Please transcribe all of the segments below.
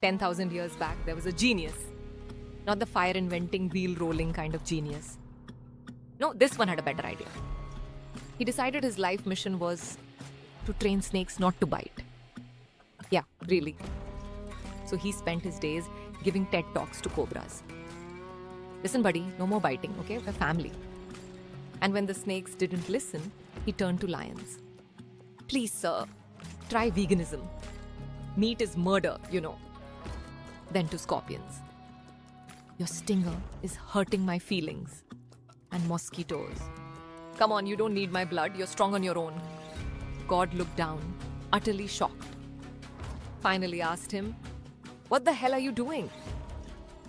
10,000 years back, there was a genius. Not the fire inventing, wheel rolling kind of genius. No, this one had a better idea. He decided his life mission was to train snakes not to bite. Yeah, really. So he spent his days giving TED Talks to cobras. Listen, buddy, no more biting, okay? We're family. And when the snakes didn't listen, he turned to lions. Please, sir, try veganism. Meat is murder, you know. Then to scorpions. Your stinger is hurting my feelings. And mosquitoes. Come on, you don't need my blood. You're strong on your own. God looked down, utterly shocked. Finally asked him, "What the hell are you doing?"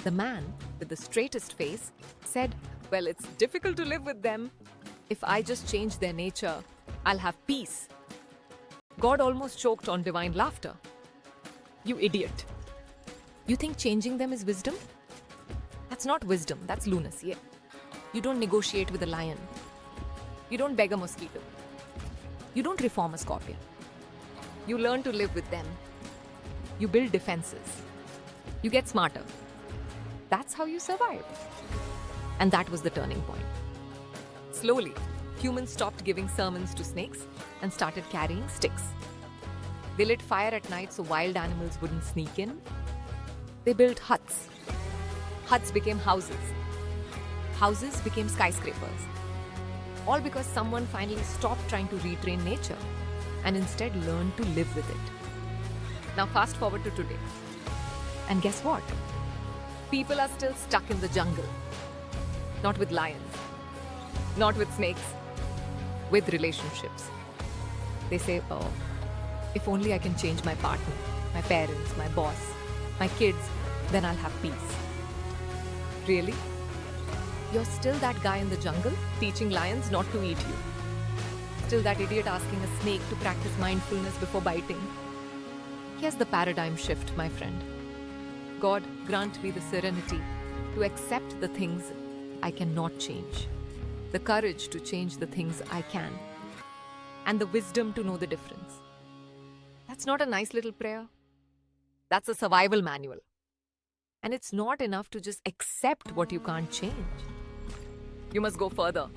The man, with the straightest face, said, "Well, it's difficult to live with them. If I just change their nature, I'll have peace." God almost choked on divine laughter. You idiot. You think changing them is wisdom? That's not wisdom, that's lunacy. You don't negotiate with a lion. You don't beg a mosquito. You don't reform a scorpion. You learn to live with them. You build defenses. You get smarter. That's how you survive. And that was the turning point. Slowly, humans stopped giving sermons to snakes and started carrying sticks. They lit fire at night so wild animals wouldn't sneak in. They built huts. Huts became houses. Houses became skyscrapers. All because someone finally stopped trying to retrain nature and instead learned to live with it. Now fast forward to today. And guess what? People are still stuck in the jungle. Not with lions. Not with snakes. With relationships. They say, "Oh, if only I can change my partner, my parents, my boss, my kids, then I'll have peace." Really? You're still that guy in the jungle teaching lions not to eat you. Still that idiot asking a snake to practice mindfulness before biting. Here's the paradigm shift, my friend. God, grant me the serenity to accept the things I cannot change, the courage to change the things I can, and the wisdom to know the difference. That's not a nice little prayer. That's a survival manual. And it's not enough to just accept what you can't change. You must go further.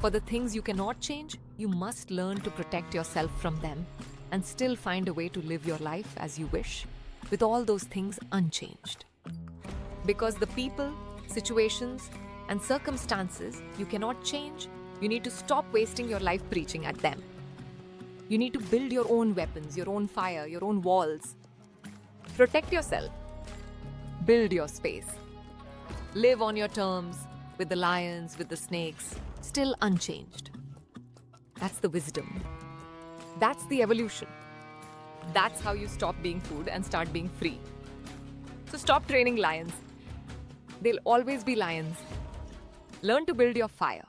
For the things you cannot change, you must learn to protect yourself from them and still find a way to live your life as you wish, with all those things unchanged. Because the people, situations, and circumstances you cannot change, you need to stop wasting your life preaching at them. You need to build your own weapons, your own fire, your own walls. Protect yourself. Build your space. Live on your terms, with the lions, with the snakes, still unchanged. That's the wisdom. That's the evolution. That's how you stop being food and start being free. So stop training lions. They'll always be lions. Learn to build your fire.